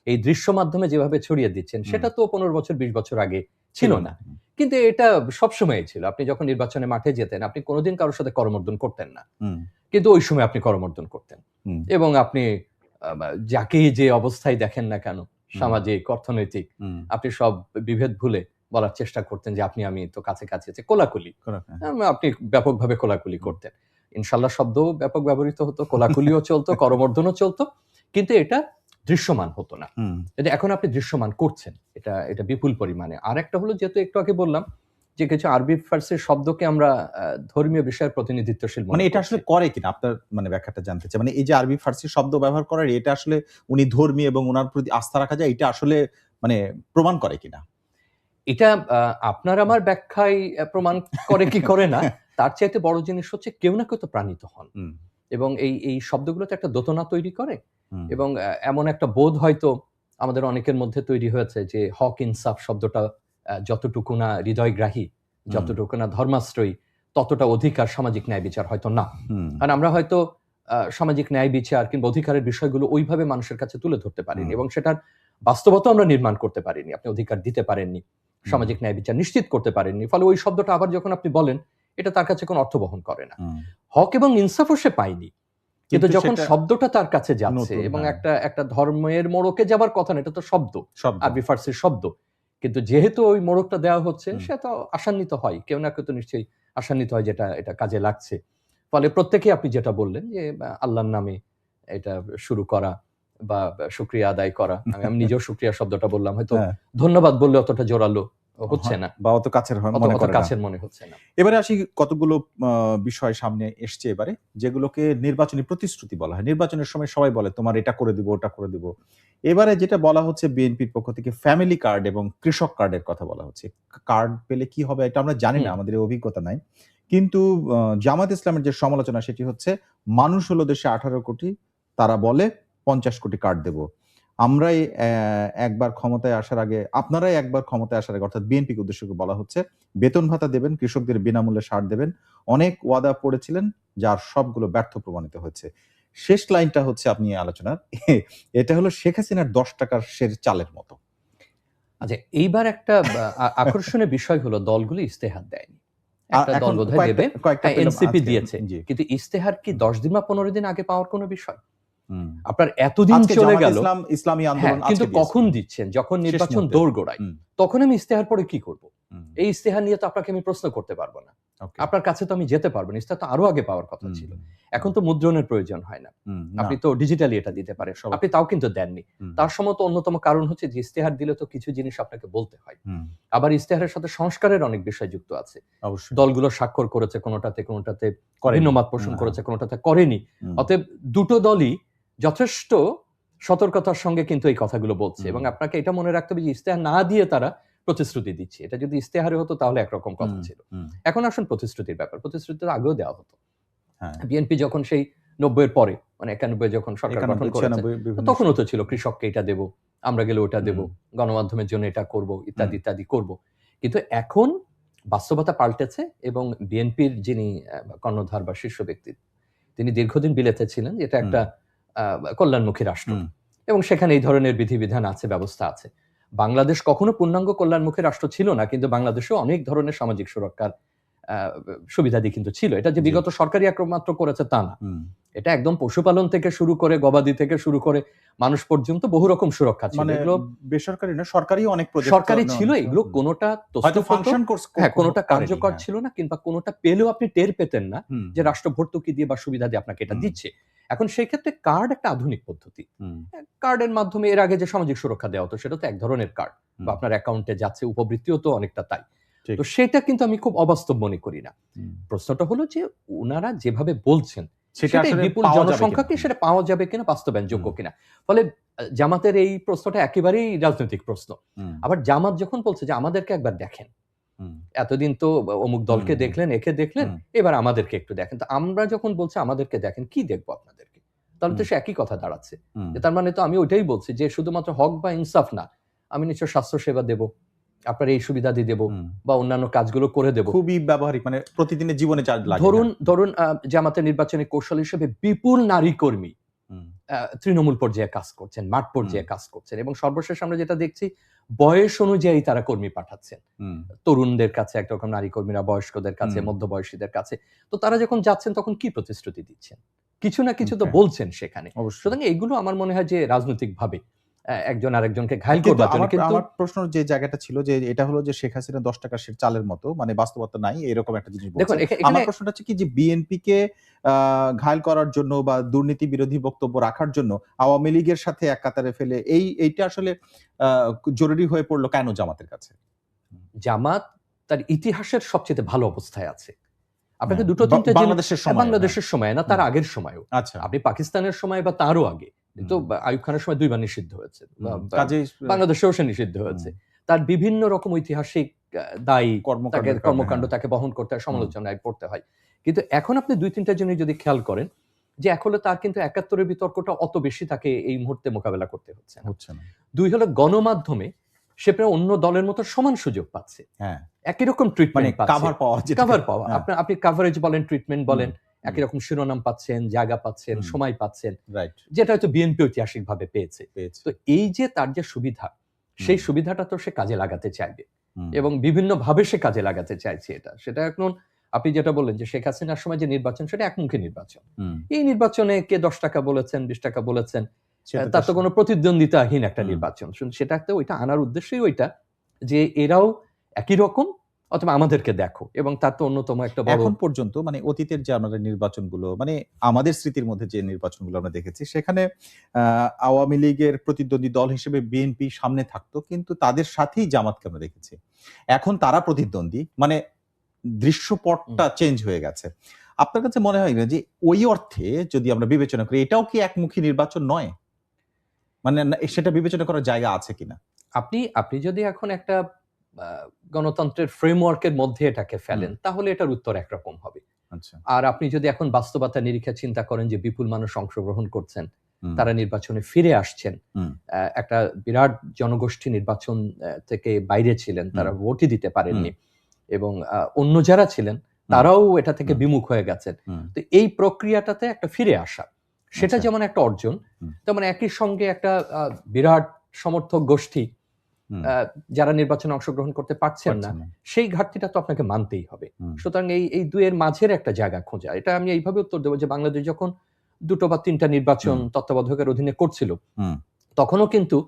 এই দৃশ্য মাধ্যমে যেভাবে ছড়িয়ে দিচ্ছেন, সেটা তো ১৫ বছর ২০ বছর আগে ছিল না। কিন্তু এটা সবসময়ই ছিল। আপনি যখন নির্বাচনের মাঠে যেতেন, আপনি কোনদিন কারো সাথে করমর্দন করতেন না। কিন্তু ওই সময় আপনি করমর্দন করতেন। এবং আপনি যাকেই যে অবস্থায় দেখেন না কেন, সামাজিক, অর্থনৈতিক, আপনি সব বিভেদ ভুলে বলার চেষ্টা করতেন যে আপনি আমি তো কাছাকাছি আছে, কোলাকুলি। আপনি ব্যাপকভাবে কোলাকুলি করতেন। ইনশাআল্লাহ শব্দও ব্যাপক ব্যবহৃত হতো, কোলাকুলিও চলতো, করমর্দনও চলতো। কিন্তু এটা দৃশ্যমান হতো না। কিন্তু এখন আপনি দৃশ্যমান করছেন। এটা বিপুল পরিমাণে। আরেকটা হলো যেহেতু একটু আগে বললাম যে কিছু আরবি ফার্সি শব্দকে আমরা ধর্মীয় বিষয়ের প্রতিনিধিত্বশীল মনে মানে এটা করছি। আসলে করে কিনা? আপনার মানে ব্যাখ্যাটা জানতে চাই। মানে এই যে আরবি ফার্সি শব্দ ব্যবহার করার এটা আসলে উনি ধর্মী এবং উনার প্রতি আস্থা রাখা যায় এটা আসলে মানে প্রমাণ করে কিনা? এটা আপনার আমার ব্যাখ্যায় প্রমাণ করে কি করে না, তার চাইতে বড় জিনিস হচ্ছে কেউ না কেউ তো প্রাণিত হন। এবং এই শব্দগুলোতে একটা দোতনা তৈরি করে এবং এমন একটা বোধ হয়তো আমাদের অনেকের মধ্যে তৈরি হয়েছে যে হক ইনসাফ শব্দটা যতটুকু না হৃদয়গ্রাহী, যতটুকু না ধর্মাশ্রয়ী, ততটা অধিকার সামাজিক ন্যায় বিচার হয়তো না। কারণ আমরা হয়তো সামাজিক ন্যায় বিচার কিংবা অধিকারের বিষয়গুলো ওইভাবে মানুষের কাছে তুলে ধরতে পারিনি এবং সেটার বাস্তবতা আমরা নির্মাণ করতে পারিনি। আপনি অধিকার দিতে পারেননি, সামাজিক ন্যায় বিচার নিশ্চিত করতে পারেননি। ফলে ওই শব্দটা আবার যখন আপনি বলেন, এটা তার কাছে কোনো অর্থ বহন করে না। হক এবং ইনসাফও সে পায়নি। কিন্তু যখন শব্দটা তার কাছে যাচ্ছে এবং একটা ধর্মের মোড়কে যাবার কথা না, এটা তো শব্দ, আরবি ফার্সির শব্দ। কিন্তু যেহেতু ওই মোড়কটা দেওয়া হচ্ছে, সে তো আশান্বিত হয়। কেউ না কেউ তো নিশ্চয়ই আশান্বিত হয় যেটা এটা কাজে লাগছে। ফলে প্রত্যেকেই আপনি যেটা বললেন যে আল্লাহর নামে এটা শুরু করা বা শুকরিয়া আদায় করা। আমি নিজেও শুকরিয়া শব্দটা বললাম। হয়তো ধন্যবাদ বললে অতটা জোরালো হচ্ছে না। বা অত কাছের মনে হচ্ছে না। এবারে আসি কতগুলো বিষয় সামনে এসছে এবারে, যেগুলোকে নির্বাচনী প্রতিশ্রুতি বলা হয়। নির্বাচনের সময় সবাই বলে তোমার এটা করে দিব, ওটা করে দিব। এবারে যেটা বলা হচ্ছে বিএনপির পক্ষ থেকে ফ্যামিলি কার্ড এবং কৃষক কার্ডের কথা বলা হচ্ছে। কার্ড পেলে কি হবে এটা আমরা জানি না, আমাদের এই অভিজ্ঞতা নাই। কিন্তু জামাত ইসলামের যে সমালোচনা সেটি হচ্ছে মানুষ হলো দেশে 18 কোটি, তারা বলে 50 কোটি কার্ড দেব। আমরাই একবার ক্ষমতায় আসার আগে, আপনারাই একবার ক্ষমতায় আসার আগে, অর্থাৎ বিএনপিকে উদ্দেশ্য করে বলা হচ্ছে বেতন ভাতা দেবেন, কৃষকদের বিনামূল্যে সার দেবেন। অনেক ওয়াদা পড়েছিলেন যার সবগুলো ব্যর্থ প্রমাণিত হয়েছে। শেষ লাইনটা হচ্ছে আপনি আলোচনার এটা হলো শেখ হাসিনার 10 টাকার সের চালের মতো। আচ্ছা, এইবার একটা আকর্ষণীয় বিষয় হলো দলগুলো ইস্তেহার দেয়নি। একটা দল বোধহয় দেবে, এনসিপি দিয়েছে। কিন্তু ইস্তেহার কি 10 দিন বা 15 দিন আগে পাওয়ার কোনো বিষয়? আপনার এতদিন চলে গেল, ইসলামী আন্দোলন কিন্তু কখন দিচ্ছেন? যখন নির্বাচন দোরগোড়ায়, তখন আমি ইস্তেহার পড়ে কি করব? এই ইস্তেহার নিয়ে তো আপনাকে আমি প্রশ্ন করতে পারবো না। আপনার কাছে তো আমি যেতে পারবো না। ইস্তেহার তো আরো আগে পাওয়ার কথা ছিল। এখন তো মুদ্রণের প্রয়োজন হয় না, আপনি তো ডিজিটালি এটা দিতে পারেন। আপনি তাও কিন্তু দেননি। তার সময় তো অন্যতম কারণ হচ্ছে যে ইস্তেহার দিলে তো কিছু জিনিস আপনাকে বলতে হয়। আবার ইস্তেহারের সাথে সংস্কারের অনেক বিষয় যুক্ত আছে। দলগুলো স্বাক্ষর করেছে, কোনোটাতে ভিন্ন মত পোষণ করেছে, কোনোটাতে করেনি। অতএব দুটো দলই যথেষ্ট সতর্কতার সঙ্গে কিন্তু এই কথাগুলো বলছে এবং আপনাকে এটা মনে রাখতে হবে যে ইস্তেহার না দিয়ে তারা প্রতিশ্রুতি দিচ্ছে। এটা যদি ইস্তেহারে হতো তাহলে একরকম কথা ছিল। এখন আসুন প্রতিশ্রুতির ব্যাপার। প্রতিশ্রুতি আগেও দেওয়া হতো। বিএনপি যখন সেই 90-এর পরে, মানে 91 যখন সরকার গঠন 91, করেছে, 96 বিভিন্ন তখনও তো ছিল কৃষককে এটা দেব, আমরা গেলে ওটা দেব, হুম, গণমাধ্যমের জন্য এটা করব, ইত্যাদি হুম, ইত্যাদি করব। কিন্তু এখন বাস্তবতা পাল্টেছে এবং বিএনপির যিনি কর্ণধার বা শীর্ষ ব্যক্তি, তিনি দীর্ঘদিন বিলেতে ছিলেন। এটা হুম, একটা কল্যাণমুখী রাষ্ট্র হুম, এবং সেখানে এই ধরনের বিধিবিধান আছে, ব্যবস্থা আছে। বাংলাদেশ কখনো পূর্ণাঙ্গ কল্যাণমুখী রাষ্ট্র ছিল না, কিন্তু বাংলাদেশেও অনেক ধরনের সামাজিক সুরক্ষার আ সুবিধাদি কিন্তু ছিল। এটা যে জি, বিগত সরকারি একমাত্র করেছে তা না। হুম। এটা একদম পশুপালন থেকে শুরু করে, গবাদি থেকে শুরু করে মানুষ পর্যন্ত বহু রকম সুরক্ষা ছিল। মানে এগুলো বেসরকারি না, সরকারি অনেক প্রজেক্ট সরকারি ছিল, এগুলো হুম। কোনটা হয়তো তথ্যপ্রত, ফাংশন হ্যাঁ, কোনটা করেনি, কার্যকর হ্যাঁ। ছিল না, কিংবা কোনটা পেলেও আপনি টের পেতেন না হুম, যে রাষ্ট্র ভর্তুকি দিয়ে বা সুবিধা দিয়ে আপনাকে এটা হুম, দিচ্ছে। এখন সেই ক্ষেত্রে কার্ড একটা আধুনিক পদ্ধতি। হুম, কার্ডের মাধ্যমে এর আগে যে সামাজিক সুরক্ষা দেওয়া হতো সেটা তো এক ধরনের কার্ড, বা হুম, আপনার অ্যাকাউন্টে যাচ্ছে, উপবৃত্তিও তো অনেকটা তাই। ঠিক। তো সেটা কিন্তু আমি খুব অবাস্তব মনে করি না। হুম। প্রশ্নটা হলো যে উনারা যেভাবে বলছেন সেটা সেটাই আসলে বিপুল পাওয়া যাবে কিনা? জনসংখ্যাকে সেটা পাওয়া যাবে কিনা, বাস্তবায়নযোগ্য হুম, কিনা। ফলে জামাতের এই প্রশ্নটা একেবারেই রাজনৈতিক প্রশ্ন। হুম, আবার জামাত যখন বলছে যে আমাদেরকে একবার দেখেন, হুম, এতদিন তো অমুক হুম, দলকে হুম, দেখলেন, একে দেখলেন, হুম, এবার আমাদেরকে একটু দেখেন। তো আমরা যখন বলছি আমাদেরকে দেখেন, কি দেখবো আপনাদেরকে? তাহলে তো হুম, সে একই কথা দাঁড়াচ্ছে। হুম, যে তার মানে তো আমি ওইটাই বলছি যে শুধুমাত্র হক বা ইনসাফ না, আমি নিশ্চয় স্বাস্থ্যসেবা দেব, আপনার এই সুবিধাদি দেব, হুম। বা অন্যান্য কাজগুলো করে দেব। খুবই ব্যবহারিক, মানে প্রতিদিনের জীবনে যা লাগে। ধরুন, হ্যাঁ। ধরুন জামাতের নির্বাচনী কৌশল হিসেবে বিপুল নারী কর্মী হুম, তৃণমূল পর্যায়ে কাজ করছেন, মাঠ হুম, পর্যায়ে কাজ করছেন, এবং সর্বশেষ আমরা যেটা দেখছি, বয়স অনুযায়ী তারা কর্মী পাঠাচ্ছেন। হুম, তরুণদের কাছে একরকম, নারী কর্মীরা বয়স্কদের কাছে, হুম, মধ্যবয়সীদের কাছে। তো তারা যখন যাচ্ছেন তখন কি প্রতিশ্রুতি দিচ্ছেন? কিছু না কিছু তো ওকে, বলছেন সেখানে। অবশ্যই। সুতরাং এগুলো আমার মনে হয় যে রাজনৈতিকভাবে একজন আরেকজনকে ঘায়েল কিন্তু করবার জন্য। আমার কিন্তু আমার প্রশ্ন যে জায়গাটা ছিল যে এটা হলো যে শেখ হাসিনা ৳১০ সের চালের মতো, মানে বাস্তবতা নাই এরকম একটা জিনিস বলছে। দেখুন এখানে আমার প্রশ্নটা হচ্ছে কি যে বিএনপি কে আ ঘায়েল করার জন্য বা দুর্নীতি বিরোধী বক্তব্য রাখার জন্য আওয়ামী লীগের সাথে এক কাতারে ফেলে এইটা আসলে আ জরুরি হয়ে পড়ল কেন জামাতের কাছে? হুম, জামাত তার ইতিহাসের সবচেয়ে ভালো অবস্থায় আছে। আপনাকে হ্যাঁ, ২ ৩ টা জিনিস, বাংলাদেশের সময়ে, হ্যাঁ। বাংলাদেশের সময় না, তার হুম, আগের সময়েও। আচ্ছা। আপনি পাকিস্তানের সময় বা তারও আগে। কিন্তু হুম, আইয়ুব খানের সময় ২ বার নিষিদ্ধ হয়েছে। বা হুম। বা কাজেই বাংলাদেশেও সে নিষিদ্ধ হুম, হয়েছে। তার বিভিন্ন রকম ঐতিহাসিক দায়ী, তাকে কর্মকাণ্ডের কারণে, কর্মকাণ্ড হ্যাঁ। তাকে বহন করতে হয়, হুম, সমালোচনায় পড়তে হয়। কিন্তু এখন আপনি ২ ৩ টা জিনিস যদি খেয়াল করেন, যে এক হলো তার কিন্তু ৭১ এর বিতর্কটা অত বেশি তাকে এই মুহূর্তে মোকাবেলা করতে হচ্ছে না। হচ্ছে না। ২ হলো গণমাধ্যমে সে প্রায় অন্য দলের মতো সমান সুযোগ পাচ্ছে। হ্যাঁ, একই রকম মানে ট্রিটমেন্ট পাচ্ছে। কাভার পাওয়া যেটাকে, কভার পাওয়া। হ্যাঁ। আপনি কভারেজ বলেন, ট্রিটমেন্ট হুম, বলেন, হুম, একই রকম শিরোনাম পাচ্ছেন, জায়গা পাচ্ছেন, হুম, সময় পাচ্ছেন। রাইট, যেটা হয়তো বিএনপি ঐতিহাসিকভাবে পেয়েছে। পেয়েছে। তো এই যে তার যে সুবিধা, হুম, সেই সুবিধাটা তো সে কাজে লাগাতে চাইবে। হুম, এবং বিভিন্নভাবে সে কাজে লাগাতে চাইছে এটা। সেটা এখন আপনি যেটা বললেন যে শেখ হাসিনার সময় যে নির্বাচন, সেটা একমুখী নির্বাচন। হুম। এই নির্বাচনে কে ৳১০ বলেছেন, ৳২০ বলেছেন, সেটা তো তার তো কোনো প্রতিদ্বন্দ্বিতাহীন একটা হুম। নির্বাচন। সেটাতে ওইটা আনার উদ্দেশ্যই ওইটা, যে এরাও একই রকম, অথবা আমাদেরকে দেখো, এবং তার তো অন্যতম একটা বড়। এখন পর্যন্ত মানে অতীতের যে আমাদের নির্বাচনগুলো, মানে আমাদের স্মৃতির মধ্যে যে নির্বাচনগুলো আমরা দেখেছি সেখানে আ আওয়ামী লীগের প্রতিদ্বন্দ্বী দল হিসেবে বিএনপি সামনে থাকতো, কিন্তু তাদের সাথেই জামাতকে আমরা দেখেছি। এখন তারা প্রতিদ্বন্দ্বী, মানে হুম। দৃশ্যপটটা চেঞ্জ হয়ে গেছে। আপনার কাছে মনে হয় না যে ওই অর্থে যদি আমরা বিবেচনা করি এটাও কি একমুখী নির্বাচন নয়? মানে সেটা বিবেচনা করার জায়গা আছে কিনা? আপনি আপনি যদি এখন একটা আ গণতন্ত্রের ফ্রেমওয়ার্ক এর মধ্যে এটাকে হুম, ফেলেন, তাহলে এটার উত্তর একরকম হবে। আচ্ছা। আর আপনি যদি এখন বাস্তবতার নিরিখে চিন্তা করেন যে বিপুল মানুষ অংশগ্রহণ করছেন, হুম, তারা নির্বাচনে ফিরে আসছেন। হুম, একটা বিরাট জনগোষ্ঠী নির্বাচন থেকে বাইরে ছিলেন। হুম, তারা ভোটই দিতে হুম, পারেননি। এবং অন্য যারা ছিলেন হুম, তারাও এটা থেকে হুম, বিমুখ হয়ে গেছেন। হুম, তো এই প্রক্রিয়াটাতে একটা ফিরে আসা, সেটা আচ্ছা। যেমন একটা অর্জন, হুম, তেমন একই সঙ্গে একটা বিরাট সমর্থক গোষ্ঠী হুম, আ যারা নির্বাচনে অংশগ্রহণ করতে পারছেন না, পারছে না। সেই ঘাটতিটা তো আপনাকে মানতেই হবে। হুম, সুতরাং এই ২ এর মাঝের একটা জায়গা খোঁজা। এটা আমি এইভাবে উত্তর দেব যে বাংলাদেশ যখন ২ টো বা ৩ টা নির্বাচন হুম, তত্ত্বাবধায়কের অধীনে করছিল, হুম, তখনও কিন্তু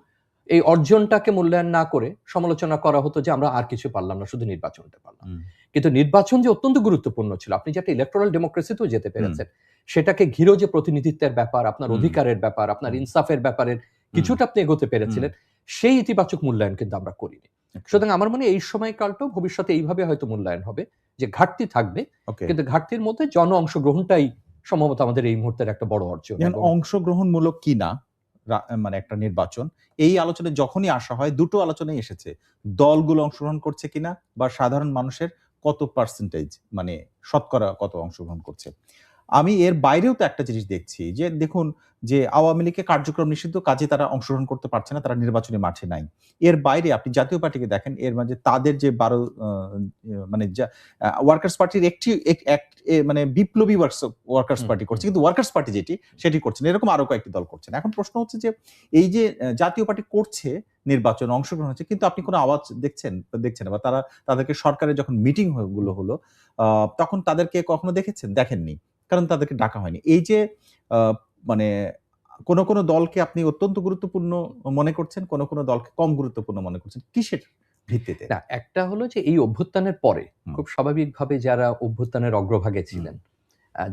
এই অর্জনটাকে মূল্যায়ন না করে সমালোচনা করা হতো যে আমরা আর কিছু পারলাম না, শুধু নির্বাচনটা পারলাম। হুম, কিন্তু নির্বাচন যে অত্যন্ত গুরুত্বপূর্ণ ছিল, আপনি যে একটা ইলেকটোরাল ডেমোক্রেসিতেও যেতে হুম, পেরেছেন, সেটাকে ঘিরেও যে প্রতিনিধিত্বের ব্যাপার, আপনার হুম, অধিকারের ব্যাপার, আপনার হুম, ইনসাফের ব্যাপারের হুম, কিছুটা আপনি এগোতে হুম, পেরেছিলেন, সেই ইতিবাচক মূল্যায়ন কিন্তু আমরা করিনি। ওকে, সুতরাং আমার মনে হয় এই সময়কালটাও ভবিষ্যতে এইভাবে হয়তো মূল্যায়ন হবে, যে ঘাটতি থাকবে, ওকে। কিন্তু ঘাটতির মধ্যে জন অংশগ্রহণটাই সম্ভবত আমাদের এই মুহূর্তের একটা বড় অর্জন। যেমন এবং অংশগ্রহণমূলক কিনা মানে একটা নির্বাচন, এই আলোচনায় যখনই আসা হয় দুটো আলোচনাই এসেছে। দলগুলো অংশগ্রহণ করছে কিনা বা সাধারণ মানুষের কত পার্সেন্টেজ, মানে শতকরা কত অংশগ্রহণ করছে। আমি এর বাইরেও তো একটা জিনিস দেখছি যে দেখুন যে আওয়ামী লীগের কার্যক্রম নিষিদ্ধ, কাজে তারা অংশগ্রহণ করতে পারছে না, তারা নির্বাচনী মাঠে নাই। এর বাইরে আপনি জাতীয় পার্টিকে দেখেন, এর মাঝে তাদের যে ১২ মানে ওয়ার্কার্স পার্টির একটি মানে বিপ্লবী ওয়ার্কার্স পার্টি করছে, কিন্তু ওয়ার্কার্স পার্টি যেটি সেটি করছে না, এরকম আরো কয়েকটি দল করছে না। এখন প্রশ্ন হচ্ছে যে এই যে জাতীয় পার্টি করছে, নির্বাচন অংশগ্রহণ হচ্ছে, কিন্তু আপনি কোনো আওয়াজ দেখছেন না, বা তাদেরকে সরকারের যখন মিটিং গুলো হলো তখন তাদেরকে কখনো দেখেছেন? দেখেননি, কারণ তাদেরকে ডাকা হয়নি। এই যে মানে কোন দলকে আপনি অত্যন্ত গুরুত্বপূর্ণ মনে করছেন, কোন দলকে কম গুরুত্বপূর্ণ মনে করছেন, কিসের ভিত্তিতে? না, একটা হলো যে এই অভ্যুত্থানের পরে খুব স্বাভাবিকভাবে যারা অভ্যুত্থানের অগ্রভাগে ছিলেন,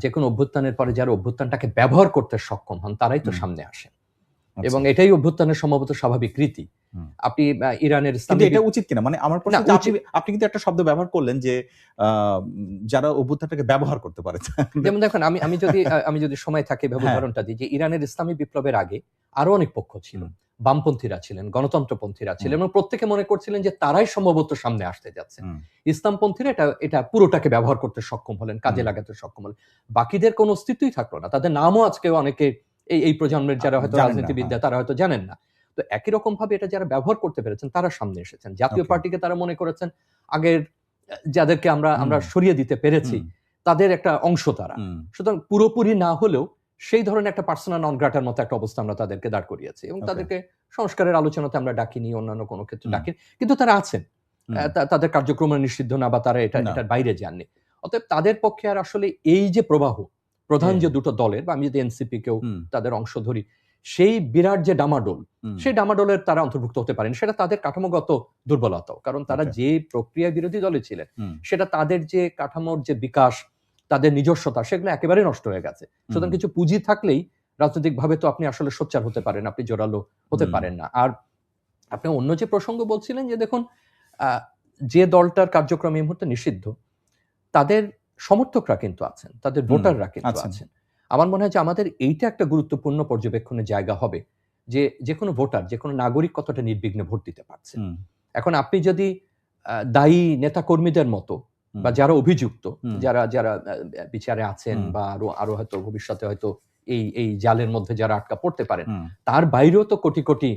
যে কোনো অভ্যুত্থানের পরে যারা অভ্যুত্থানটাকে ব্যবহার করতে সক্ষম হন তারাই তো সামনে আসেন, এবং এটাই অভ্যুত্থানের সম্ভবত স্বাভাবিক রীতি। আপনি ইরানের কিন্তু এটা উচিত কিনা, মানে আমার প্রশ্ন, আপনি কিন্তু একটা শব্দ ব্যবহার করলেন যে যারা অভ্যুত্থানটাকে ব্যবহার করতে পারে। যেমন দেখুন, আমি যদি সময় থাকে উদাহরণটা দিই, যে ইরানের ইসলামী বিপ্লবের আগে আরো অনেক পক্ষ ছিল, বামপন্থীরা ছিলেন, গণতন্ত্রপন্থীরা ছিলেন, এবং প্রত্যেকে মনে করছিলেন যে তারাই সম্ভবত সামনে আসতে যাচ্ছে। ইসলামপন্থীরা এটা পুরোটাকে ব্যবহার করতে সক্ষম হলেন, কাজে লাগাতে সক্ষম হলেন, বাকিদের কোনো অস্তিত্বই থাকলো না। তাদের নামও আজকে অনেকে এই প্রজন্মের যারা হয়তো রাজনীতিবিদরা তারা হয়তো জানেন না। তো একই রকম ভাবে এটা যারা ব্যবহার করতে পেরেছেন তারা সামনে এসেছেন। জাতীয় পার্টিকে তারা মনে করেছেন আগের যাদেরকে আমরা সরিয়ে দিতে পেরেছি তাদের একটা অংশ তারা। সুতরাং পুরোপুরি না হলেও সেই ধরনের একটা পার্সোনা নন গ্রাটার মতো একটা অবস্থা আমরা তাদেরকে দাঁড় করিয়েছি, এবং তাদেরকে সংস্কারের আলোচনাতে আমরা ডাকিনি, অন্যান্য কোনো ক্ষেত্রে ডাকিনি, কিন্তু তারা আছেন, তাদের কার্যক্রম নিষিদ্ধ না, বা তারা এটার বাইরে যাননি। অতএব তাদের পক্ষে আর আসলে এই যে প্রবাহ, প্রধান যে দুটো দলের, বা আমি যদি এনসিপি কেও তাদের অংশ ধরি, সেই বিরাট যে ডামাডোল, সেই ডামাডোলের তারা অন্তর্ভুক্ত হতে পারেন, সেটা তাদের কাঠামোগত দুর্বলতাও, কারণ তারা যে প্রক্রিয়া বিরোধী দলে ছিলেন সেটা তাদের যে কাঠামোর যে বিকাশ, তাদের নিজস্বতা, সেগুলো একেবারে নষ্ট হয়ে গেছে। সুতরাং কিছু পুঁজি থাকলেই রাজনৈতিক ভাবে তো আপনি আসলে সোচ্চার হতে পারেন, আপনি জোরালো হতে পারেন না। আর আপনি অন্য যে প্রসঙ্গ বলছিলেন যে দেখুন, যে দলটার কার্যক্রম এই মুহূর্তে নিষিদ্ধ, তাদের সমর্থকরা কিন্তু আছেন, তাদের ভোটাররা কিন্তু আছেন। আমার মনে হয় যে আমাদের এইটা একটা গুরুত্বপূর্ণ পর্যবেক্ষণের জায়গা হবে, যে কোনো ভোটার, যে কোনো নাগরিক কতটা নির্বিঘ্নে ভোট দিতে পারছে। এখন আপনি যদি দায়ী নেতা কর্মীদের মতো, বা যারা অভিযুক্ত, যারা বিচারে আছেন, বা আরো হয়তো ভবিষ্যতে হয়তো এই জালের মধ্যে যারা আটকা পড়তে পারেন, তার বাইরেও তো কোটি কোটি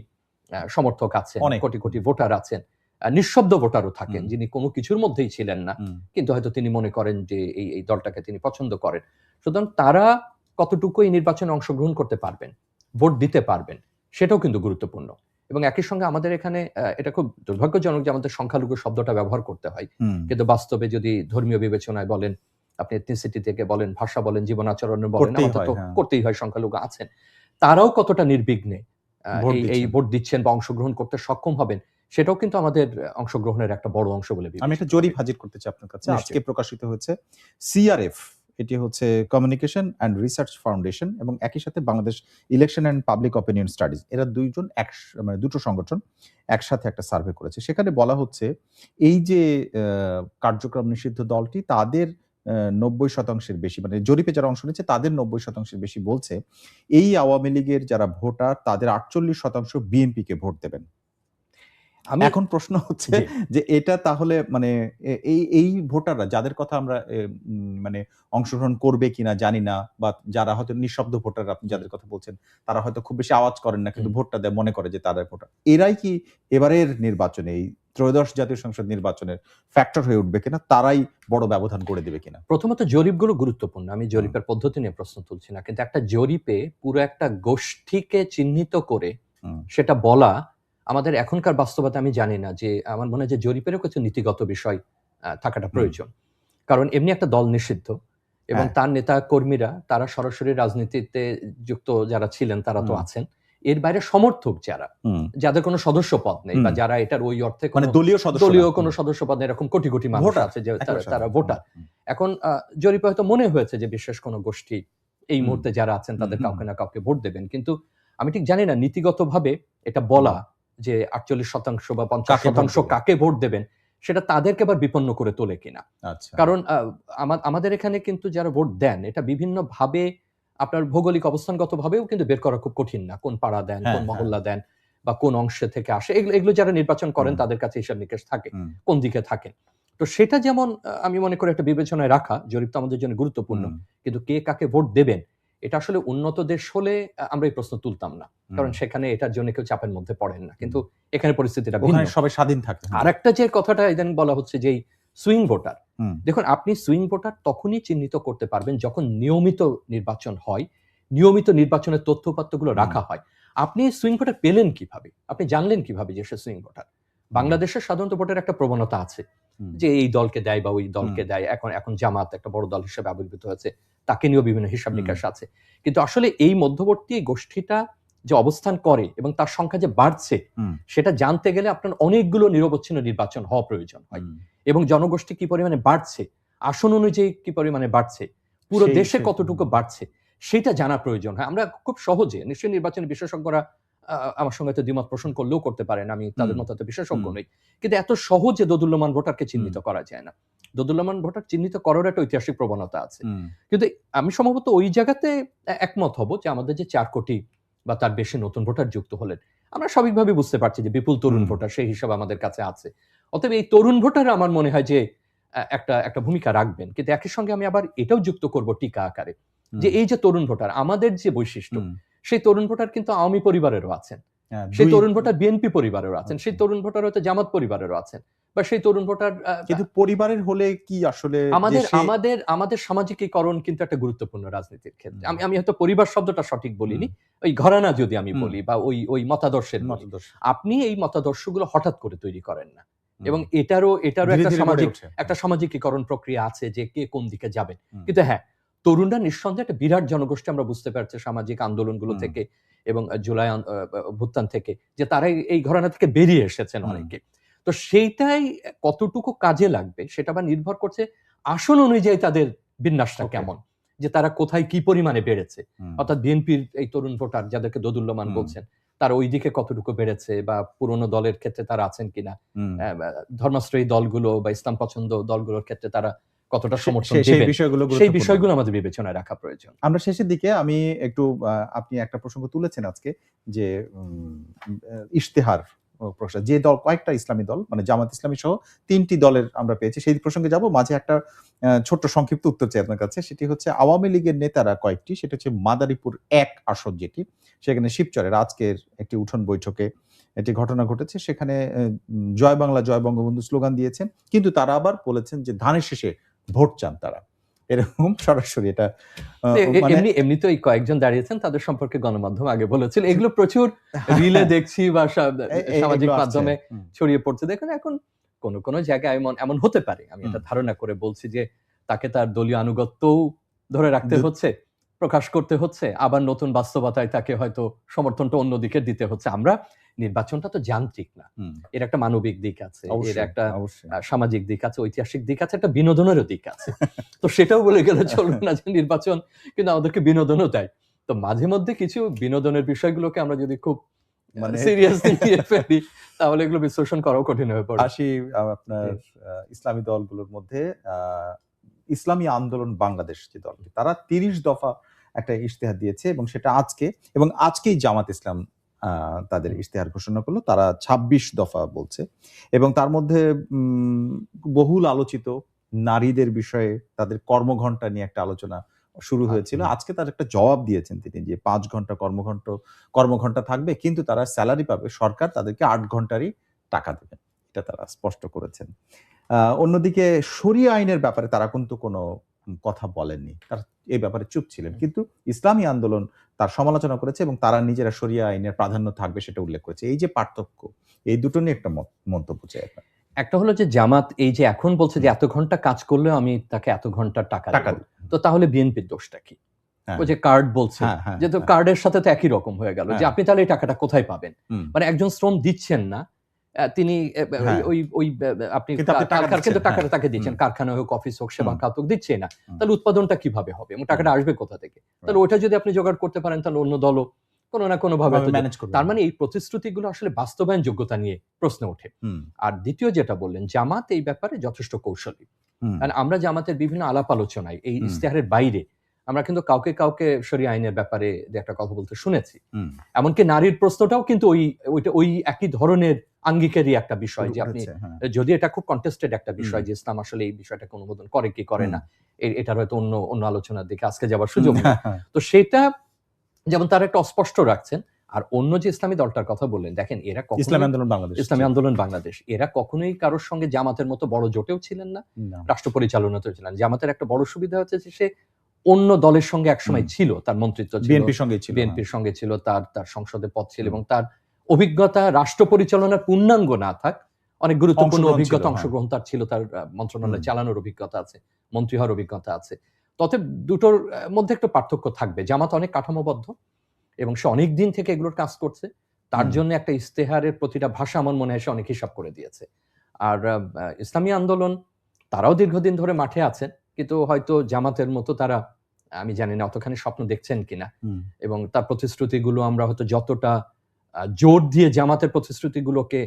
সমর্থক আছেন, কোটি কোটি ভোটার আছেন, নিঃশব্দ ভোটারও থাকেন, যিনি কোনো কিছুর মধ্যেই ছিলেন না, কিন্তু হয়তো তিনি মনে করেন যে এই দলটাকে তিনি পছন্দ করেন। সুতরাং তারা কতটুকু এই নির্বাচনে অংশগ্রহণ করতে পারবেন, ভোট দিতে পারবেন, সেটাও কিন্তু গুরুত্বপূর্ণ। এবং একই সঙ্গে আমাদের এখানে এটা খুব দুর্ভাগ্যজনক যে আমাদের সংখ্যালঘু শব্দটা ব্যবহার করতে হয়, কিন্তু বাস্তবে যদি ধর্মীয় বিবেচনায় বলেন, আপনি এথনিসিটি থেকে বলেন, ভাষা বলেন, জীবন আচরণের বলেন, আমাদের তো করতেই হয়, সংখ্যালঘু আছেন, তারাও কতটা নির্বিঘ্নে এই ভোট দিচ্ছেন বা অংশগ্রহণ করতে সক্ষম হবেন, সেটাও কিন্তু আমাদের অংশগ্রহণের একটা বড় অংশ বলে আমি একটা জরিপ হাজির করতে চাই আপনার কাছে। আজকে প্রকাশিত হয়েছে সিআরএফ, এটি হচ্ছে কমিউনিকেশন অ্যান্ড রিসার্চ ফাউন্ডেশন, এবং একই সাথে Bangladesh election and public opinion studies, এরা দুইজন মানে দুটো সংগঠন একসাথে একটা সার্ভে করেছে। সেখানে বলা হচ্ছে এই যে কার্যক্রম নিষিদ্ধ দলটি, তাদের ৯০% বেশি, মানে জরিপে যারা অংশ নিচ্ছে তাদের ৯০% বেশি বলছে এই আওয়ামী লীগের যারা ভোটার, তাদের ৪৮% বিএনপিকে ভোট দেবেন। এখন প্রশ্ন হচ্ছে যে এটা তাহলে মানে এই ভোটাররা, যাদের কথা আমরা মানে অংশগ্রহণ করবে কিনা জানি না, বা যারা হয়তো নিঃশব্দ ভোটার আপনি যাদের কথা বলছেন, তারা হয়তো খুব বেশি আওয়াজ করেন না, কিন্তু ভোটটা দেয়, মনে করে যে তাদের ভোটার, এরাই কি এবারের নির্বাচনে, এই ত্রয়োদশ জাতীয় সংসদ নির্বাচনের ফ্যাক্টর হয়ে উঠবে কিনা, তারাই বড় ব্যবধান করে দেবে কিনা? প্রথমত জরিপগুলো গুরুত্বপূর্ণ, আমি জরিপের পদ্ধতি নিয়ে প্রশ্ন তুলছি না, কিন্তু একটা জরিপে পুরো একটা গোষ্ঠীকে চিহ্নিত করে সেটা বলা আমাদের এখনকার বাস্তবতা আমি জানি না, যে আমার মনে হয় যে জরিপেরও কিছু নীতিগত বিষয় থাকাটা প্রয়োজন। কারণ এমনি একটা দল নিষিদ্ধ, এবং তার নেতা কর্মীরা তারা সরাসরি রাজনীতিতে যুক্ত যারা ছিলেন তারা তো আছেন, এর বাইরে সমর্থক যাদের কোনো সদস্য পদ নেই, বা যারা এটার ওই অর্থে দলীয় কোনো সদস্য পদ নেই, এরকম কোটি কোটি মানুষ আছে যে তারা ভোটার। এখন জরিপে হয়তো মনে হয়েছে যে বিশেষ কোনো গোষ্ঠী এই মুহূর্তে যারা আছেন তাদের কাউকে না কাউকে ভোট দেবেন, কিন্তু আমি ঠিক জানি না নীতিগতভাবে এটা বলা যে 48% বা 50% কাকে ভোট দেবেন, সেটা তাদেরকে আবার বিপন্ন করে তোলে কিনা। কারণ আমাদের এখানে কিন্তু যারা ভোট দেন, এটা বিভিন্ন ভাবে আপনার ভৌগোলিক অবস্থানগত ভাবেও কিন্তু বের করা খুব কঠিন না, কোন পাড়া দেন, কোন মহল্লা দেন, বা কোন অংশে থেকে আসে, এগুলো যারা নির্বাচন করেন তাদের কাছে হিসাব নিকেশ থাকে কোন দিকে থাকেন। তো সেটা যেমন আমি মনে করি একটা বিবেচনায় রাখা, জরিপ তো আমাদের জন্য গুরুত্বপূর্ণ, কিন্তু কে কাকে ভোট দেবেন এটা আসলে উন্নত দেশ হলে আমরা এই প্রশ্ন তুলতাম না, কারণ সেখানে এটার জন্য কেউ চাপের মধ্যে পড়েন না। কিন্তু এখানে পরিস্থিতিটা ভিন্ন। ওখানে সবাই স্বাধীন থাকে। আর একটা যে কথাটা ইদানিং বলা হচ্ছে যে সুইং ভোটার, দেখুন আপনি সুইং ভোটার তখনই চিহ্নিত করতে পারবেন যখন নিয়মিত নির্বাচন হয়, নিয়মিত নির্বাচনের তথ্যপাত্রগুলো রাখা হয়। আপনি সুইং ভোটার পেলেন কিভাবে, আপনি জানলেন কিভাবে যে সে সুইং ভোটার? বাংলাদেশের সাধারণত ভোটের একটা প্রবণতা আছে যে এই দলকে দেয় বা ওই দলকে দেয়। এখন জামাত একটা বড় দল হিসেবে আবির্ভূত হয়েছে, তাকে নিয়েও বিভিন্ন হিসাব নিকাশ আছে। কিন্তু আসলে এই মধ্যবর্তী গোষ্ঠীটা যে অবস্থান করে এবং তার সংখ্যা যে বাড়ছে, সেটা জানতে গেলে আপনার অনেকগুলো নিরবচ্ছিন্ন নির্বাচন হওয়া প্রয়োজন হয়, এবং জনগোষ্ঠী কি পরিমাণে বাড়ছে, আসন অনুযায়ী কি পরিমাণে বাড়ছে, পুরো দেশে কতটুকু বাড়ছে, সেটা জানা প্রয়োজন হয়। আমরা খুব সহজে, নিশ্চয়ই নির্বাচনী বিশেষজ্ঞরা আমার সঙ্গে তো দ্বিমত পোষণ করলেও করতে পারেন, আমি তাদের মতো এত বিশেষজ্ঞ নই, কিন্তু এত সহজে দোদুল্যমান ভোটারকে চিহ্নিত করা যায় না। দোদুল্যমান ভোটার চিহ্নিত করার একটা ঐতিহাসিক প্রবণতা আছে। কিন্তু আমি সম্ভবত ওই জায়গাতে একমত হব যে আমাদের যে 4 কোটি বা তার বেশি নতুন ভোটার যুক্ত হলেন, আমরা স্বাভাবিকভাবে বুঝতে পারছি যে বিপুল তরুণ ভোটার সেই হিসাবে আমাদের কাছে আছে। অতএব এই তরুণ ভোটার আমার মনে হয় যে একটা ভূমিকা রাখবেন। কিন্তু একই সঙ্গে আমি আবার এটাও যুক্ত করব টিকা আকারে, যে এই যে তরুণ ভোটার, আমাদের যে বৈশিষ্ট্য, সেই তরুণ ভোটার কিন্তু আওয়ামী পরিবারেরও আছেন, সেই তরুণ ভোটার বিএনপি পরিবারেরও আছেন, সেই তরুণ ভোটার হয়তো জামাত পরিবারেরও আছেন, বা সেই তরুণ ভোটার কিন্তু পরিবারের হলে কি আসলে আমাদের সামাজিকীকরণ কিন্তু একটা গুরুত্বপূর্ণ রাজনীতির ক্ষেত্রে। আমি হয়তো পরিবার শব্দটা সঠিক বলিনি, ওই ঘরানা যদি আমি বলি, বা ওই মতাদর্শের, আপনি এই মতাদর্শগুলো হঠাৎ করে তৈরি করেন না, এবং এটারও একটা সামাজিকীকরণ প্রক্রিয়া আছে যে কে কোন দিকে যাবেন। কিন্তু হ্যাঁ, তরুণরা নিঃসন্দেহে একটা বিরাট জনগোষ্ঠী, আমরা বুঝতে পারছি সামাজিক আন্দোলনগুলো থেকে এবং জুলাই অভ্যুত্থান থেকে, যে তারা এই ঘরানা থেকে বেরিয়ে এসেছেন অনেকে। তো সেইটাই কতটুকু কাজে লাগবে সেটা আবার নির্ভর করছে আসন অনুযায়ী তাদের বিন্যাসটা কেমন, যে তারা কোথায় কি পরিমাণে বেড়েছে। অর্থাৎ বিএনপির এই তরুণ ভোটার যাদেরকে দোদুল্যমান বলছেন, তারা ওই দিকে কতটুকু বেড়েছে, বা পুরনো দলের ক্ষেত্রে তারা আছেন কিনা, ধর্মাশ্রয়ী দলগুলো বা ইসলাম পছন্দ দলগুলোর ক্ষেত্রে তারা কতটা সমর্থন দেবেন, সেই বিষয়গুলো আমাদের বিবেচনায় রাখা প্রয়োজন। আমরা শেষের দিকে আমি একটু, আপনি একটা প্রসঙ্গ তুলেছেন আজকে যে ইশতেহার প্রশ্ন, যে দল কয়েকটা ইসলামী দল, মানে জামাত ইসলামী সহ 3টি দলের আমরা পেয়েছি, সেই প্রসঙ্গে যাব। মাঝে একটা ছোট্ট সংক্ষিপ্ত উত্তর চাই আপনার কাছে। সেটি হচ্ছে আওয়ামী লীগের নেতারা কয়েকটি, সেটা হচ্ছে মাদারীপুর 1 আসন যেটি, সেখানে শিবচরের আজকের একটি উঠোন বৈঠকে একটি ঘটনা ঘটেছে। সেখানে জয় বাংলা জয় বঙ্গবন্ধু স্লোগান দিয়েছেন, কিন্তু তারা আবার বলেছেন যে ধানের শেষে ভোট চান তারা, এরকম সরাসরি। এটা এমনিতেই কয়েকজন দাঁড়িয়েছেন, তাদের সম্পর্কে গণমাধ্যম আগে বলেছিল, এগুলো প্রচুর রিলে দেখছি বা সামাজিক মাধ্যমে ছড়িয়ে পড়ছে। দেখুন, এখন কোন কোন জায়গায় এমন হতে পারে, আমি এটা ধারণা করে বলছি, যে তাকে তার দলীয় আনুগত্যও ধরে রাখতে হচ্ছে, প্রকাশ করতে হচ্ছে, আবার নতুন বাস্তবতায় তাকে হয়তো সমর্থনটা অন্যদিকে দিতে হচ্ছে। আমরা নির্বাচনটা তো যান্ত্রিক না, এর একটা মানবিক দিক আছে, এর একটা সামাজিক দিক আছে, ঐতিহাসিক দিক আছে, একটা বিনোদনেরও দিক আছে। তো সেটাও বলে গেলে চলবে না যে নির্বাচন কিন্তু আমাদেরকে বিনোদনও দেয়। তো মাঝে মধ্যে কিছু বিনোদনের বিষয়গুলোকে আমরা যদি খুব সিরিয়াসলি নিয়ে ফেলি, তাহলে এগুলো বিশ্লেষণ করাও কঠিন হয়ে পড়ে। আসি আপনার ইসলামী দলগুলোর মধ্যে, ইসলামী আন্দোলন বাংলাদেশ যে দল, তারা 30 দফা একটা ইশতেহার দিয়েছে, এবং সেটা আজকেই জামাত ইসলাম তাদের ইশতেহার ঘোষণা করলো। তারা 26 দফা বলছে, এবং তার মধ্যে বহুল আলোচিত নারীদের বিষয়ে তাদের কর্মঘণ্টা নিয়ে একটা আলোচনা শুরু হয়েছিল। আজকে তার একটা জবাব দিয়েছেন তিনি, যে 5 ঘন্টা কর্মঘণ্টা থাকবে, কিন্তু তারা স্যালারি পাবে, সরকার তাদেরকে 8 ঘন্টারই টাকা দেবে, এটা তারা স্পষ্ট করেছেন। অন্যদিকে শরিয়া আইনের ব্যাপারে তারা কিন্তু কোনো কথা বলেননি, তারা এই ব্যাপারে চুপ ছিলেন, কিন্তু ইসলামী আন্দোলন তার সমালোচনা করেছে, এবং তারা নিজেরা শরিয়া আইনের প্রাধান্য থাকবে সেটা উল্লেখ করেছে। এই যে পার্থক্য, এই দুটো নিয়ে একটা মন্তব্য চাই আপনার। একটা হলো যে জামাত এই যে এখন বলছে যে এত ঘন্টা কাজ করলেও আমি তাকে এত ঘন্টা টাকা দেব, তো তাহলে বিএনপির দোষটা কি? ওই যে কার্ড বলছে, যে তো কার্ডের সাথে তো একই রকম হয়ে গেল, যে আপনি তাহলে এই টাকাটা কোথায় পাবেন? মানে একজন শ্রম দিচ্ছেন না, তিনি আপনি কিন্তু টাকাটা তাকে দিচ্ছেন, কারখানা হোক, অফিস হোক, সেবা খাত হোক, দিচ্ছে না, তাহলে উৎপাদনটা কিভাবে হবে এবং টাকাটা আসবে কোথা থেকে? তাহলে ওটা যদি আপনি জোগাড় করতে পারেন, তাহলে অন্য দলও কোনো না কোনো ভাবে ম্যানেজ করবে। তার মানে এই প্রতিশ্রুতিগুলো আসলে বাস্তবায়ন যোগ্যতা নিয়ে প্রশ্ন ওঠে। আর দ্বিতীয় যেটা বললেন, জামাত এই ব্যাপারে যথেষ্ট কৌশলী। আমরা জামাতের বিভিন্ন আলাপ আলোচনায় এই ইশতেহারের বাইরে আমরা কিন্তু কাউকে শরিয়া আইনের ব্যাপারে একটা কথা বলতে শুনেছি। এমনকি নারীর প্রশ্নটাও কিন্তু ওই একই ধরনের আঙ্গিকেরই একটা বিষয় যে আপনি উঠেছে, হ্যাঁ। যদি এটা খুব কন্টেস্টেড একটা বিষয় যে ইসলাম আসলে এই বিষয়টাকে অনুমোদন করে কি করে না, এটার হয়তো অন্য আলোচনার দিকে আজকে যাবার সুযোগ নেই। তো সেটা যেমন তারা একটা অস্পষ্ট রাখছেন। আর অন্য যে ইসলামী দলটার কথা বললেন, দেখেন এরা ইসলামী কখনোই আন্দোলন বাংলাদেশ। ইসলামী আন্দোলন বাংলাদেশ এরা কখনোই কারোর সঙ্গে জামাতের মতো বড় জোটেও ছিলেন না, না। রাষ্ট্র পরিচালনাতেও ছিলেন না। জামাতের একটা বড় সুবিধা হচ্ছে যে সে অন্য দলের সঙ্গে একসময় ছিল, তার মন্ত্রিত্ব ছিল, বিএনপির সঙ্গেই ছিল। বিএনপির সঙ্গে ছিল, তার সংসদে পদ ছিল এবং তার অভিজ্ঞতা রাষ্ট্র পরিচালনার পূর্ণাঙ্গ না থাক, অনেক গুরুত্বপূর্ণ অংশগ্রহণ অভিজ্ঞতা ছিল, হ্যাঁ। অংশগ্রহণ তার ছিল, তার মন্ত্রণালয় চালানোর অভিজ্ঞতা আছে, মন্ত্রী হওয়ার অভিজ্ঞতা আছে। তবে দুটোর মধ্যে একটু পার্থক্য থাকবে। জামাত অনেক কাঠামোবদ্ধ এবং সে অনেক দিন থেকে এগুলোর কাজ করছে। তার জন্য একটা ইস্তেহারের প্রতিটা ভাষা আমার মনে হয় সে অনেক হিসাব করে দিয়েছে। আর ইসলামী আন্দোলন তারাও দীর্ঘদিন ধরে মাঠে আছেন, কিন্তু হয়তো জামাতের মতো তারা, আমি জানি না অতখানি স্বপ্ন দেখছেন কিনা, এবং তার প্রতিশ্রুতিগুলো আমরা হয়তো যতটা জোর দিয়ে জামাতের প্রতিশ্রুতিগুলোকে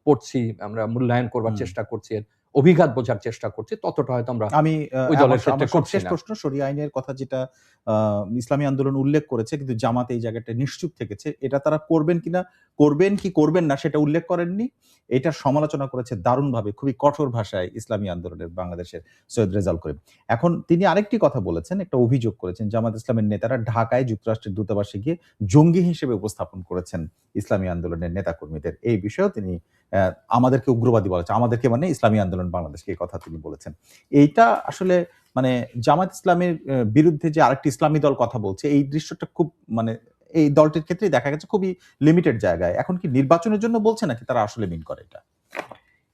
পড়ছি, আমরা মূল্যায়ন করবার চেষ্টা করছি, এর অভিঘাত বোঝার চেষ্টা করছি, ততটা হয়তো আমরা আমি ওই দলের ক্ষেত্রে করছি শেষ না। প্রশ্ন, শরিয়া আইনের কথা যেটা ইসলামী আন্দোলন উল্লেখ করেছে, কিন্তু জামাত এই জায়গাটা নিশ্চুপ থেকেছে। এটা তারা করবেন কিনা, করবেন কি করবেন না সেটা উল্লেখ করেননি। এটার সমালোচনা করেছে দারুণভাবে, খুবই কঠোর ভাষায় ইসলামী আন্দোলনের বাংলাদেশের সৈয়দ রেজাউল করিম। এখন তিনি আরেকটি কথা বলেছেন, একটা অভিযোগ করেছেন, জামাত ইসলামের নেতারা ঢাকায় যুক্তরাষ্ট্রের দূতাবাসে গিয়ে জঙ্গি হিসেবে উপস্থাপন করেছেন ইসলামী আন্দোলনের নেতাকর্মীদের। এই বিষয়েও তিনি আমাদেরকে উগ্রবাদী বলেছে, আমাদেরকে মানে ইসলামী আন্দোলন বাংলাদেশকে, এই কথা তিনি বলেছেন। এইটা আসলে মানে জামাত ইসলামের বিরুদ্ধে যে আরেকটি ইসলামী দল কথা বলছে, এই দৃশ্যটা খুব মানে এই দলটির ক্ষেত্রেই দেখা গেছে খুবই লিমিটেড জায়গায়। এখন কি নির্বাচনের জন্য বলছে নাকি তারা আসলে মিন করে এটা?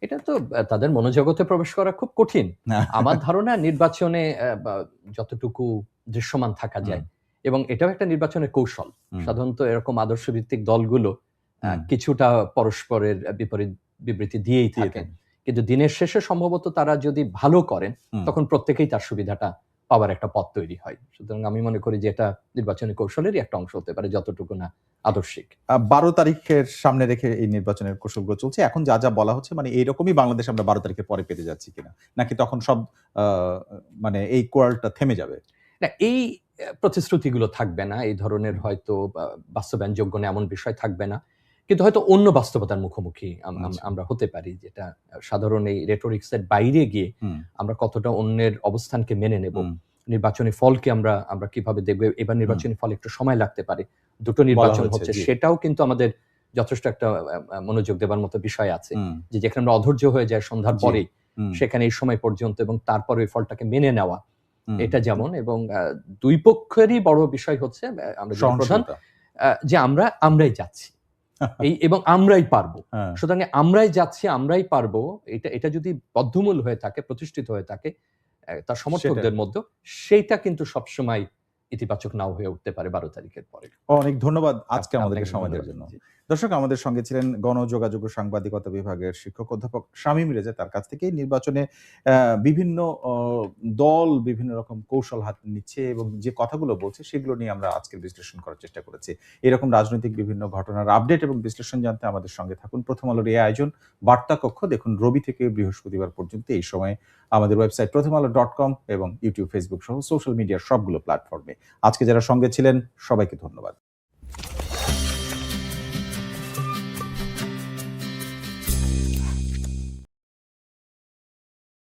এটা তো তাদের মনোজগতে প্রবেশ করা খুব কঠিন। আমার ধারণা নির্বাচনে যতটুকু দৃশ্যমান থাকা যায়, এবং এটাও একটা নির্বাচনের কৌশল। সাধারণত এরকম আদর্শ ভিত্তিক দলগুলো কিছুটা পরস্পরের বিপরীত বিবৃতি দিয়েই থাকেন, কিন্তু দিনের শেষে সম্ভবত তারা যদি ভালো করেন তখন প্রত্যেকেই তার সুবিধাটা পাওয়ার একটা পথ তৈরি হয়। সুতরাং আমি মনে করি যে এটা নির্বাচনী কৌশলেরই একটা অংশ হতে পারে, যতটুকু না আদর্শিক। 12 তারিখের সামনে রেখে এই নির্বাচনের কৌশলগুলো চলছে। এখন যা বলা হচ্ছে মানে এইরকমই বাংলাদেশ আমরা 12 তারিখের পরে পেতে যাচ্ছি কিনা? নাকি তখন সব মানে এই কোয়ালটা থেমে যাবে? না, এই প্রতিশ্রুতিগুলো থাকবে না। এই ধরনের হয়তো বাস্তবায়নযোগ্য না এমন বিষয় থাকবে না। কিন্তু হয়তো অন্য বাস্তবতার মুখোমুখি আমরা হতে পারি, যেটা সাধারণ এই রেটরিক্স এর বাইরে গিয়ে আমরা কতটা অন্যের অবস্থানকে মেনে নেব, নির্বাচনী ফলকে আমরা কিভাবে দেখব। এবার নির্বাচনী ফল একটু সময় লাগতে পারে, দুটো নির্বাচন হচ্ছে, সেটাও কিন্তু আমাদের যথেষ্ট একটা মনোযোগ দেবার মতো বিষয় আছে, যে যেখানে আমরা অধৈর্য হয়ে যায় সন্ধ্যার পরে, সেখানে এই সময় পর্যন্ত এবং তারপরে ওই ফলটাকে মেনে নেওয়া, এটা যেমন। এবং দুই পক্ষেরই বড় বিষয় হচ্ছে আমরা প্রধান যে আমরাই যাচ্ছি এবং আমরাই পারবো। সুতরাং আমরাই যাচ্ছি, আমরাই পারবো, এটা যদি বদ্ধমূল হয়ে থাকে, প্রতিষ্ঠিত হয়ে থাকে তার সমর্থকদের মধ্যে, সেইটা কিন্তু সবসময় ইতিবাচক নাও হয়ে উঠতে পারে 12 তারিখের পরে। অনেক ধন্যবাদ আজকে আমাদেরকে সময় দেওয়ার জন্য। দর্শক, আমাদের সঙ্গে ছিলেন গণযোগাযোগ ও সাংবাদিকতা বিভাগের শিক্ষক অধ্যাপক শামীম রেজা। তার কাছ থেকে নির্বাচনে বিভিন্ন দল বিভিন্ন রকম কৌশল হাতে নিচ্ছে এবং যে কথাগুলো বলছে সেগুলো নিয়ে আমরা আজকে বিশ্লেষণ করার চেষ্টা করেছি। এরকম রাজনৈতিক বিভিন্ন ঘটনার আপডেট এবং বিশ্লেষণ জানতে আমাদের সঙ্গে থাকুন। প্রথম আলোর এই আয়োজন বার্তা কক্ষ দেখুন রবি থেকে বৃহস্পতিবার পর্যন্ত এই সময় আমাদের ওয়েবসাইট prothomalo.com এবং ইউটিউব, ফেসবুক সহ সোশ্যাল মিডিয়ার সবগুলো প্ল্যাটফর্মে। আজকে যারা সঙ্গে ছিলেন সবাইকে ধন্যবাদ।